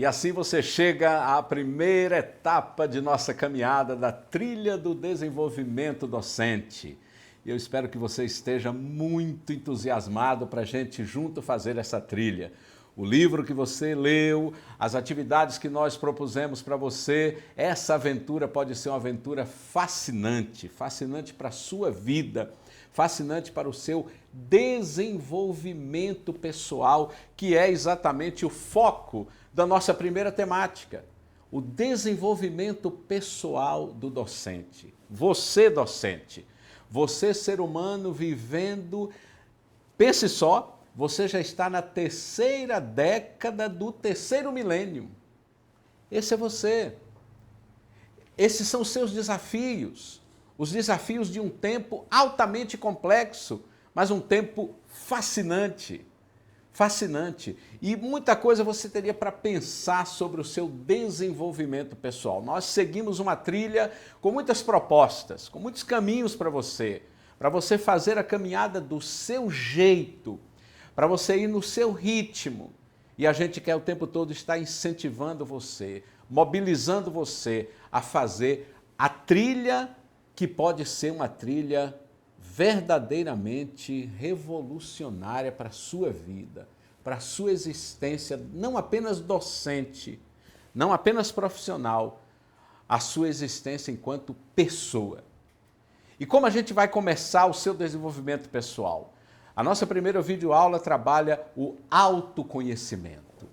E assim você chega à primeira etapa de nossa caminhada da trilha do desenvolvimento docente. Eu espero que você esteja muito entusiasmado para a gente junto fazer essa trilha. O livro que você leu, as atividades que nós propusemos para você, essa aventura pode ser uma aventura fascinante, fascinante para a sua vida, fascinante para o seu desenvolvimento pessoal, que é exatamente o foco da nossa primeira temática, o desenvolvimento pessoal do docente. Você, docente, você, ser humano, vivendo, pense só, você já está na terceira década do terceiro milênio. Esse é você. Esses são os seus desafios. Os desafios de um tempo altamente complexo, mas um tempo fascinante. Fascinante. E muita coisa você teria para pensar sobre o seu desenvolvimento pessoal. Nós seguimos uma trilha com muitas propostas, com muitos caminhos para você fazer a caminhada do seu jeito, para você ir no seu ritmo. E a gente quer o tempo todo estar incentivando você, mobilizando você a fazer a trilha que pode ser uma trilha verdadeiramente revolucionária para a sua vida, para a sua existência, não apenas docente, não apenas profissional, a sua existência enquanto pessoa. E como a gente vai começar o seu desenvolvimento pessoal? A nossa primeira videoaula trabalha o autoconhecimento.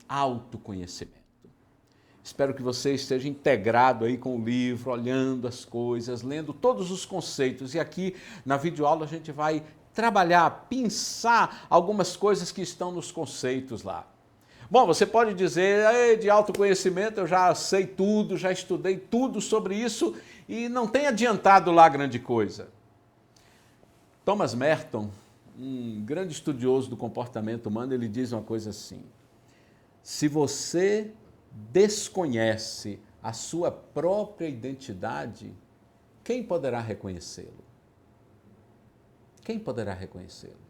Autoconhecimento. Espero que você esteja integrado aí com o livro, olhando as coisas, lendo todos os conceitos. E aqui na videoaula a gente vai trabalhar, pensar algumas coisas que estão nos conceitos lá. Bom, você pode dizer, de autoconhecimento eu já sei tudo, já estudei tudo sobre isso e não tem adiantado lá grande coisa. Thomas Merton, um grande estudioso do comportamento humano, ele diz uma coisa assim: se você desconhece a sua própria identidade, quem poderá reconhecê-lo? Quem poderá reconhecê-lo?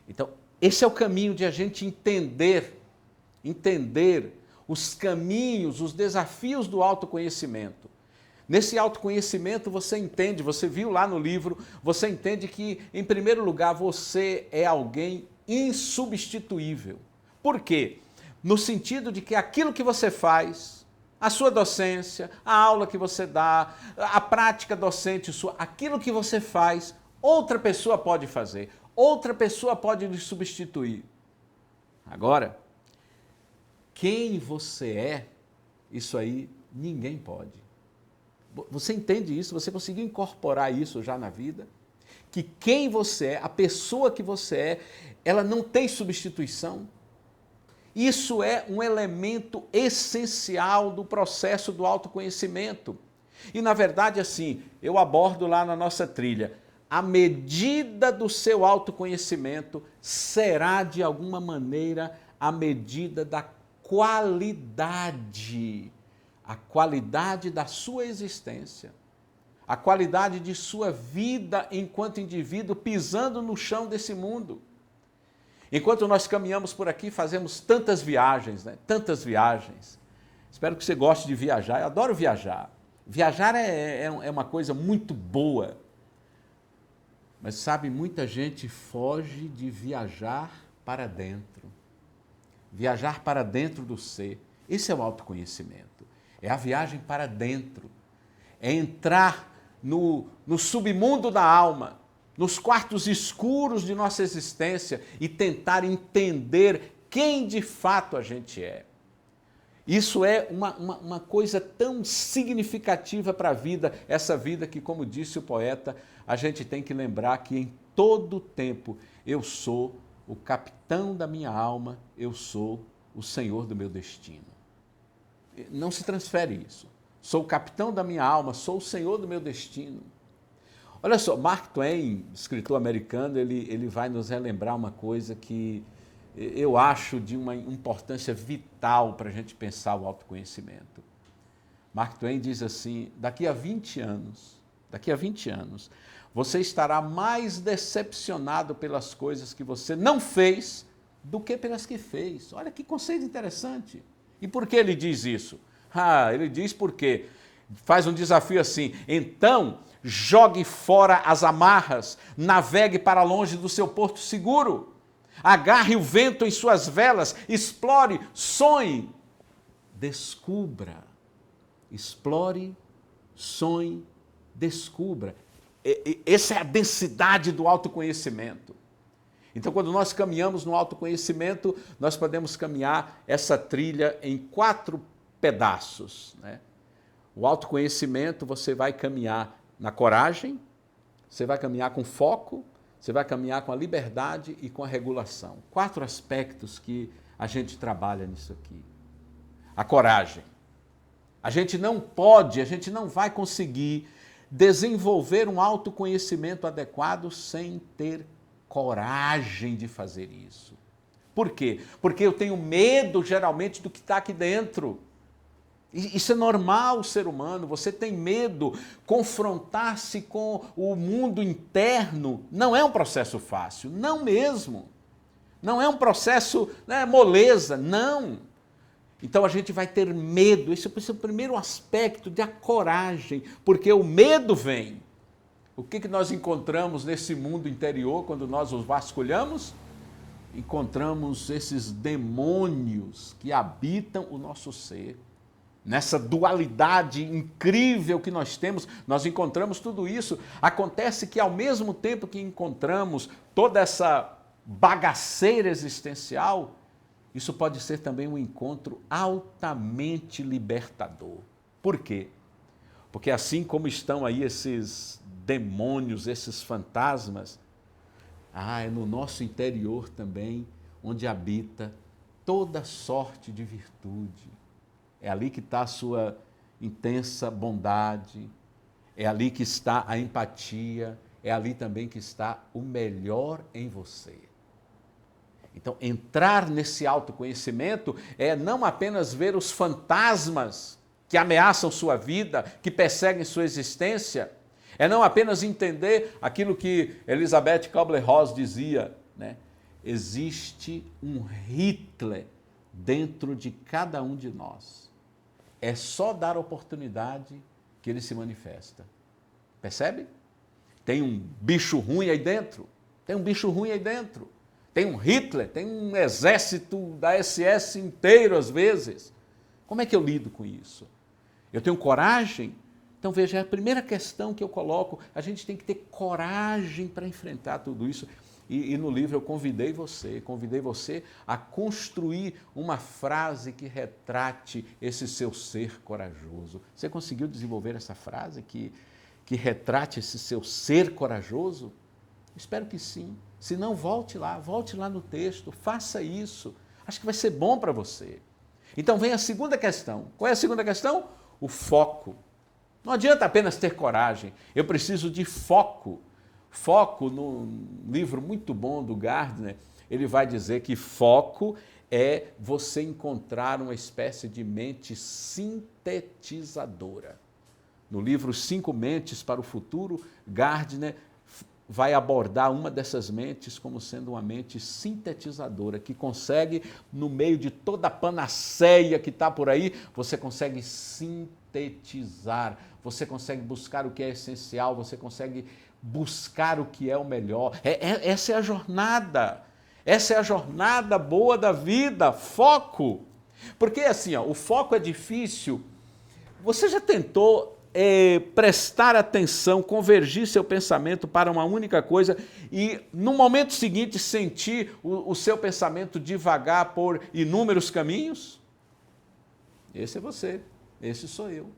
Então, esse é o caminho de a gente entender os caminhos, os desafios do autoconhecimento. Nesse autoconhecimento você entende, você viu lá no livro, você entende que, em primeiro lugar, você é alguém insubstituível. Por quê? No sentido de que aquilo que você faz, a sua docência, a aula que você dá, a prática docente sua, aquilo que você faz, outra pessoa pode fazer, outra pessoa pode lhe substituir. Agora, quem você é, isso aí ninguém pode. Você entende isso? Você conseguiu incorporar isso já na vida? Que quem você é, a pessoa que você é, ela não tem substituição? Isso é um elemento essencial do processo do autoconhecimento. E, na verdade, assim, eu abordo lá na nossa trilha, a medida do seu autoconhecimento será, de alguma maneira, a medida da qualidade, a qualidade da sua existência, a qualidade de sua vida enquanto indivíduo pisando no chão desse mundo. Enquanto nós caminhamos por aqui, fazemos tantas viagens, né? Tantas viagens. Espero que você goste de viajar, eu adoro viajar. Viajar é uma coisa muito boa. Mas sabe, muita gente foge de viajar para dentro. Viajar para dentro do ser. Esse é o autoconhecimento. É a viagem para dentro. É entrar no submundo da alma, nos quartos escuros de nossa existência e tentar entender quem de fato a gente é. Isso é uma coisa tão significativa para a vida, essa vida que, como disse o poeta, a gente tem que lembrar que em todo tempo eu sou o capitão da minha alma, eu sou o senhor do meu destino. Não se transfere isso. Sou o capitão da minha alma, sou o senhor do meu destino. Olha só, Mark Twain, escritor americano, ele vai nos relembrar uma coisa que eu acho de uma importância vital para a gente pensar o autoconhecimento. Mark Twain diz assim, daqui a 20 anos, você estará mais decepcionado pelas coisas que você não fez do que pelas que fez. Olha que conceito interessante. E por que ele diz isso? Ele diz porque faz um desafio assim: então jogue fora as amarras, navegue para longe do seu porto seguro, agarre o vento em suas velas, explore, sonhe, descubra. Explore, sonhe, descubra. Essa é a densidade do autoconhecimento. Então, quando nós caminhamos no autoconhecimento, nós podemos caminhar essa trilha em 4 pedaços, né? O autoconhecimento, você vai caminhar na coragem, você vai caminhar com foco, você vai caminhar com a liberdade e com a regulação. 4 aspectos que a gente trabalha nisso aqui. A coragem. A gente não vai conseguir desenvolver um autoconhecimento adequado sem ter coragem de fazer isso. Por quê? Porque eu tenho medo, geralmente, do que está aqui dentro. Isso é normal, ser humano. Você tem medo. Confrontar-se com o mundo interno não é um processo fácil. Não mesmo. Não é um processo, né, moleza. Não. Então a gente vai ter medo. Esse é o primeiro aspecto da coragem. Porque o medo vem. O que nós encontramos nesse mundo interior quando nós os vasculhamos? Encontramos esses demônios que habitam o nosso ser. Nessa dualidade incrível que nós temos, nós encontramos tudo isso. Acontece que ao mesmo tempo que encontramos toda essa bagaceira existencial, isso pode ser também um encontro altamente libertador. Por quê? Porque assim como estão aí esses demônios, esses fantasmas, é no nosso interior também onde habita toda sorte de virtude. É ali que está a sua intensa bondade, é ali que está a empatia, é ali também que está o melhor em você. Então, entrar nesse autoconhecimento é não apenas ver os fantasmas que ameaçam sua vida, que perseguem sua existência, é não apenas entender aquilo que Elizabeth Kubler-Ross dizia, né? Existe um Hitler dentro de cada um de nós. É só dar oportunidade que ele se manifesta. Percebe? Tem um bicho ruim aí dentro. Tem um bicho ruim aí dentro. Tem um Hitler, tem um exército da SS inteiro às vezes. Como é que eu lido com isso? Eu tenho coragem? Então veja, é a primeira questão que eu coloco, a gente tem que ter coragem para enfrentar tudo isso. E no livro eu convidei você a construir uma frase que retrate esse seu ser corajoso. Você conseguiu desenvolver essa frase que retrate esse seu ser corajoso? Espero que sim. Se não, volte lá no texto, faça isso. Acho que vai ser bom para você. Então vem a segunda questão. Qual é a segunda questão? O foco. Não adianta apenas ter coragem, eu preciso de foco. Foco, num livro muito bom do Gardner, ele vai dizer que foco é você encontrar uma espécie de mente sintetizadora. No livro 5 Mentes para o Futuro, Gardner vai abordar uma dessas mentes como sendo uma mente sintetizadora, que consegue, no meio de toda a panaceia que está por aí, você consegue sintetizar, você consegue buscar o que é essencial, você consegue buscar o que é o melhor. Essa é a jornada. Essa é a jornada boa da vida, foco. Porque assim, o foco é difícil. Você já tentou prestar atenção, convergir seu pensamento para uma única coisa e no momento seguinte sentir o seu pensamento divagar por inúmeros caminhos? Esse é você, esse sou eu.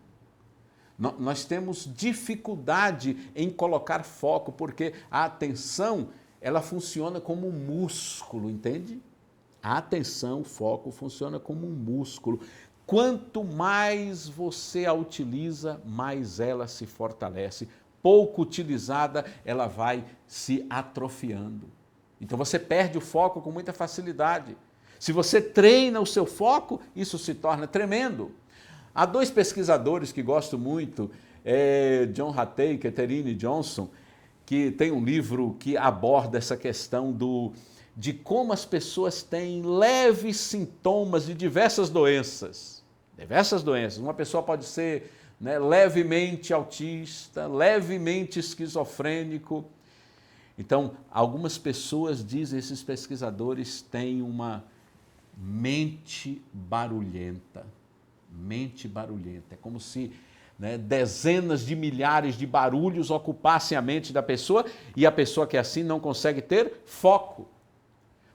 Nós temos dificuldade em colocar foco, porque a atenção, ela funciona como um músculo, entende? A atenção, o foco, funciona como um músculo. Quanto mais você a utiliza, mais ela se fortalece. Pouco utilizada, ela vai se atrofiando. Então você perde o foco com muita facilidade. Se você treina o seu foco, isso se torna tremendo. Há 2 pesquisadores que gosto muito, John Hattie e Katherine Johnson, que tem um livro que aborda essa questão de como as pessoas têm leves sintomas de diversas doenças. Diversas doenças. Uma pessoa pode ser, né, levemente autista, levemente esquizofrênico. Então, algumas pessoas, dizem esses pesquisadores, têm uma mente barulhenta. Mente barulhenta. É como se, né, dezenas de milhares de barulhos ocupassem a mente da pessoa e a pessoa que é assim não consegue ter foco.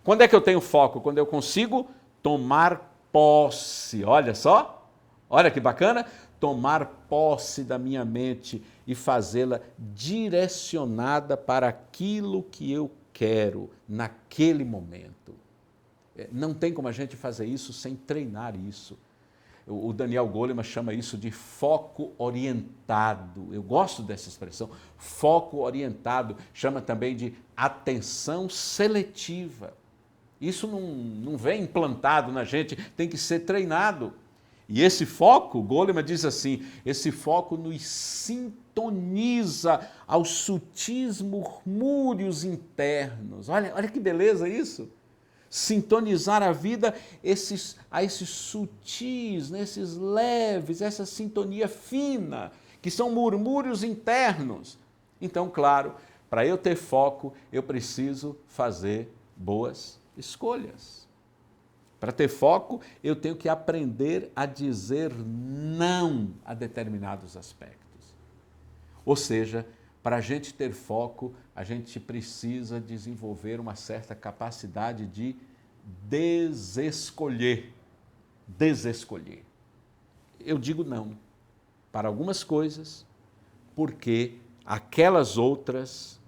Quando é que eu tenho foco? Quando eu consigo tomar posse. Olha só, olha que bacana. Tomar posse da minha mente e fazê-la direcionada para aquilo que eu quero naquele momento. Não tem como a gente fazer isso sem treinar isso. O Daniel Goleman chama isso de foco orientado. Eu gosto dessa expressão, foco orientado. Chama também de atenção seletiva. Isso não vem implantado na gente, tem que ser treinado. E esse foco, Goleman diz assim, esse foco nos sintoniza aos sutis murmúrios internos. Olha que beleza isso. Sintonizar a vida a esses sutis, né, esses leves, essa sintonia fina, que são murmúrios internos. Então, claro, para eu ter foco, eu preciso fazer boas escolhas. Para ter foco, eu tenho que aprender a dizer não a determinados aspectos. Ou seja, para a gente ter foco, a gente precisa desenvolver uma certa capacidade de desescolher. Desescolher. Eu digo não para algumas coisas, porque aquelas outras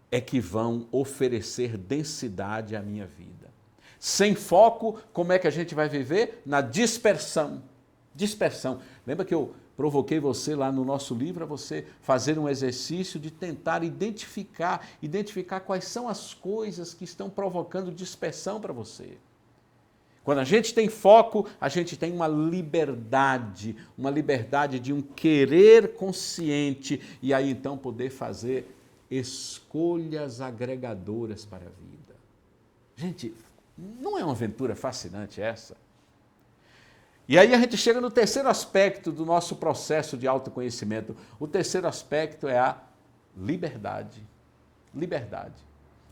é que vão oferecer densidade à minha vida. Sem foco, como é que a gente vai viver? Na dispersão. Dispersão. Lembra que eu provoquei você lá no nosso livro a você fazer um exercício de tentar identificar quais são as coisas que estão provocando dispersão para você. Quando a gente tem foco, a gente tem uma liberdade de um querer consciente e aí então poder fazer escolhas agregadoras para a vida. Gente, não é uma aventura fascinante essa? E aí a gente chega no terceiro aspecto do nosso processo de autoconhecimento. O terceiro aspecto é a liberdade. Liberdade.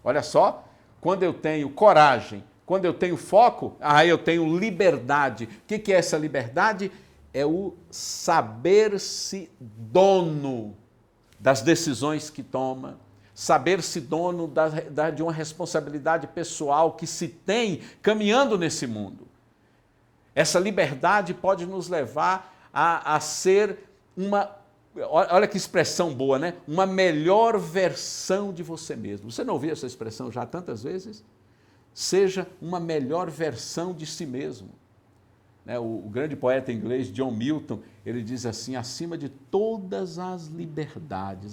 Olha só, quando eu tenho coragem, quando eu tenho foco, aí eu tenho liberdade. O que é essa liberdade? É o saber-se dono das decisões que toma, saber-se dono de uma responsabilidade pessoal que se tem caminhando nesse mundo. Essa liberdade pode nos levar a ser uma, olha que expressão boa, né? Uma melhor versão de você mesmo. Você não ouviu essa expressão já tantas vezes? Seja uma melhor versão de si mesmo. O grande poeta inglês John Milton, ele diz assim, acima de todas as liberdades,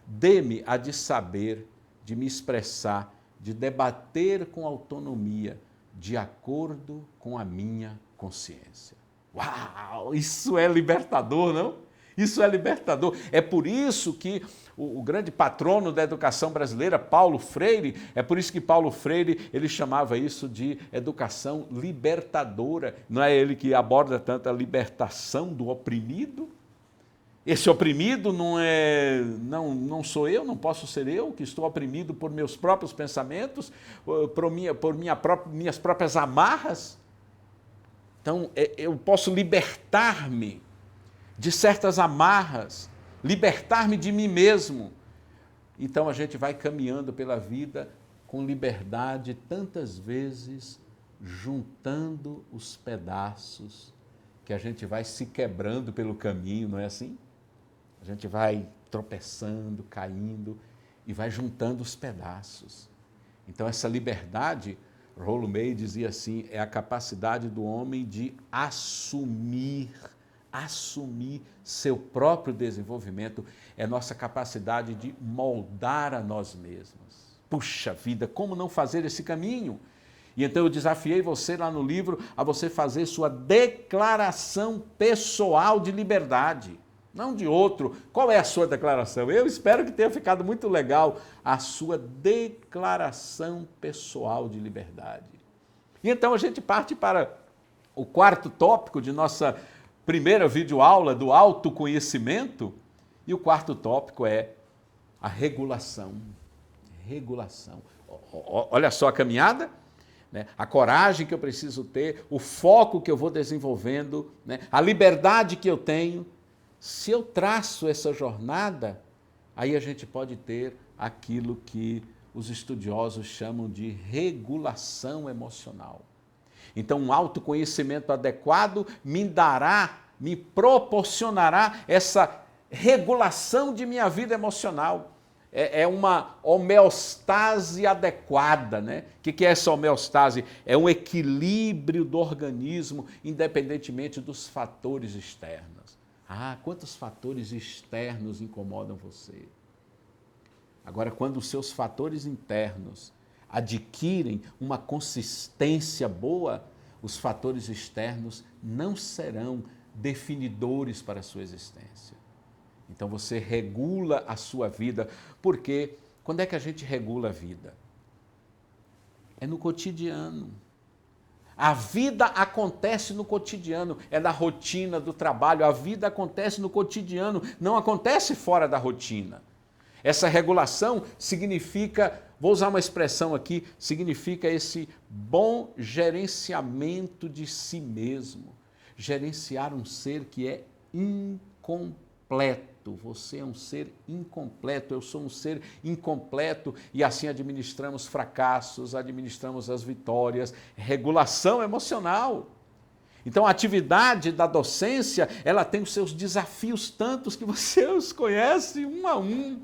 dê-me a de saber, de me expressar, de debater com autonomia, de acordo com a minha consciência. Uau, isso é libertador, não? Isso é libertador. É por isso que o grande patrono da educação brasileira, Paulo Freire, é por isso que Paulo Freire, ele chamava isso de educação libertadora. Não é ele que aborda tanto a libertação do oprimido? Esse oprimido não sou eu, não posso ser eu, que estou oprimido por meus próprios pensamentos, por minhas próprias amarras. Então, eu posso libertar-me de certas amarras, libertar-me de mim mesmo. Então a gente vai caminhando pela vida com liberdade, tantas vezes juntando os pedaços que a gente vai se quebrando pelo caminho, não é assim? A gente vai tropeçando, caindo e vai juntando os pedaços. Então essa liberdade, Rollo May dizia assim, é a capacidade do homem de assumir seu próprio desenvolvimento, é nossa capacidade de moldar a nós mesmos. Puxa vida, como não fazer esse caminho? E então eu desafiei você lá no livro a você fazer sua declaração pessoal de liberdade. não de outro. Qual é a sua declaração? Eu espero que tenha ficado muito legal a sua declaração pessoal de liberdade. E então a gente parte para o quarto tópico de nossa primeira videoaula do autoconhecimento, e o quarto tópico é a regulação. Regulação. Olha só a caminhada, né? A coragem que eu preciso ter, o foco que eu vou desenvolvendo, né? A liberdade que eu tenho. Se eu traço essa jornada, aí a gente pode ter aquilo que os estudiosos chamam de regulação emocional. Então, um autoconhecimento adequado me proporcionará essa regulação de minha vida emocional. É uma homeostase adequada, né? O que é essa homeostase? É um equilíbrio do organismo, independentemente dos fatores externos. Ah, quantos fatores externos incomodam você? Agora, quando os seus fatores internos adquirem uma consistência boa, os fatores externos não serão definidores para a sua existência. Então você regula a sua vida, porque quando é que a gente regula a vida? É no cotidiano. A vida acontece no cotidiano, é na rotina do trabalho, a vida acontece no cotidiano, não acontece fora da rotina. Essa regulação significa, vou usar uma expressão aqui, significa esse bom gerenciamento de si mesmo. Gerenciar um ser que é incompleto. Você é um ser incompleto, eu sou um ser incompleto, e assim administramos fracassos, administramos as vitórias. Regulação emocional. Então, a atividade da docência, ela tem os seus desafios tantos que você os conhece um a um.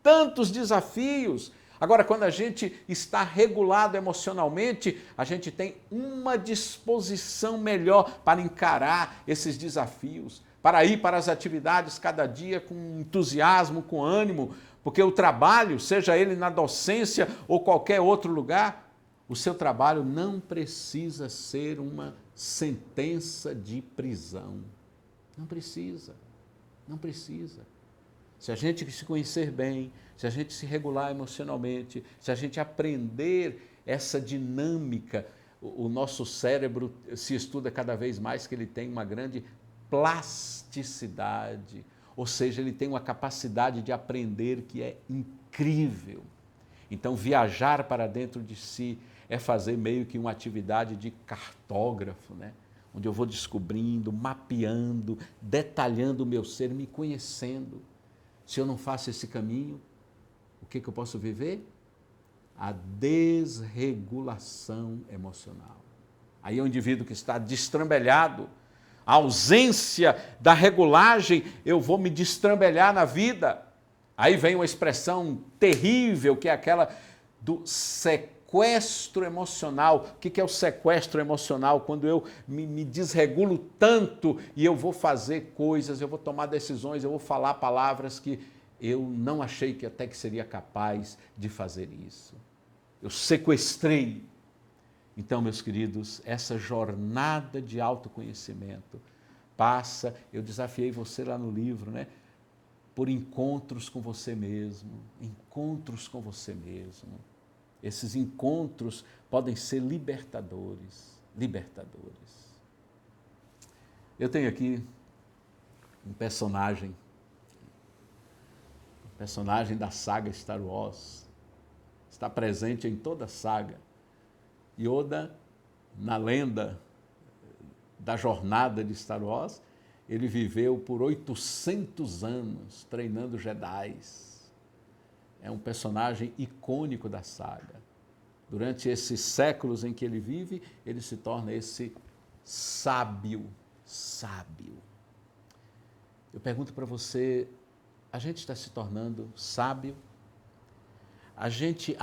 Tantos desafios. Agora, quando a gente está regulado emocionalmente, a gente tem uma disposição melhor para encarar esses desafios, para ir para as atividades cada dia com entusiasmo, com ânimo, porque o trabalho, seja ele na docência ou qualquer outro lugar, o seu trabalho não precisa ser uma sentença de prisão. Não precisa, não precisa. Se a gente se conhecer bem, se a gente se regular emocionalmente, se a gente aprender essa dinâmica, o nosso cérebro se estuda cada vez mais que ele tem uma grande plasticidade, ou seja, ele tem uma capacidade de aprender que é incrível. Então, viajar para dentro de si é fazer meio que uma atividade de cartógrafo, né? Onde eu vou descobrindo, mapeando, detalhando o meu ser, me conhecendo. Se eu não faço esse caminho, o que eu posso viver? A desregulação emocional. Aí é o indivíduo que está destrambelhado, a ausência da regulagem, eu vou me destrambelhar na vida. Aí vem uma expressão terrível, que é aquela do sequestro emocional. O que é o sequestro emocional? Quando eu me desregulo tanto e eu vou fazer coisas, eu vou tomar decisões, eu vou falar palavras que eu não achei que até que seria capaz de fazer isso. Eu sequestrei. Então, meus queridos, essa jornada de autoconhecimento passa, eu desafiei você lá no livro, né? Por encontros com você mesmo, encontros com você mesmo. Esses encontros podem ser libertadores, libertadores. Eu tenho aqui um personagem da saga Star Wars, está presente em toda a saga. Yoda, na lenda da jornada de Star Wars, ele viveu por 800 anos treinando Jedis. É um personagem icônico da saga. Durante esses séculos em que ele vive, ele se torna esse sábio. Eu pergunto para você, a gente está se tornando sábio? A gente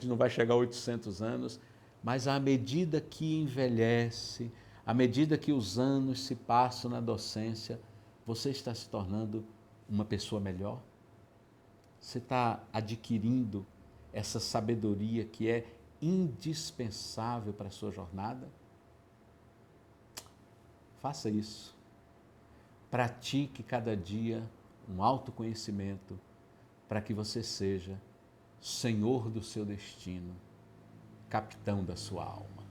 não vai chegar a 800 anos, mas à medida que envelhece, à medida que os anos se passam na docência, você está se tornando uma pessoa melhor? Você está adquirindo essa sabedoria que é indispensável para a sua jornada? Faça isso. pratique cada dia um autoconhecimento para que você seja senhor do seu destino, capitão da sua alma.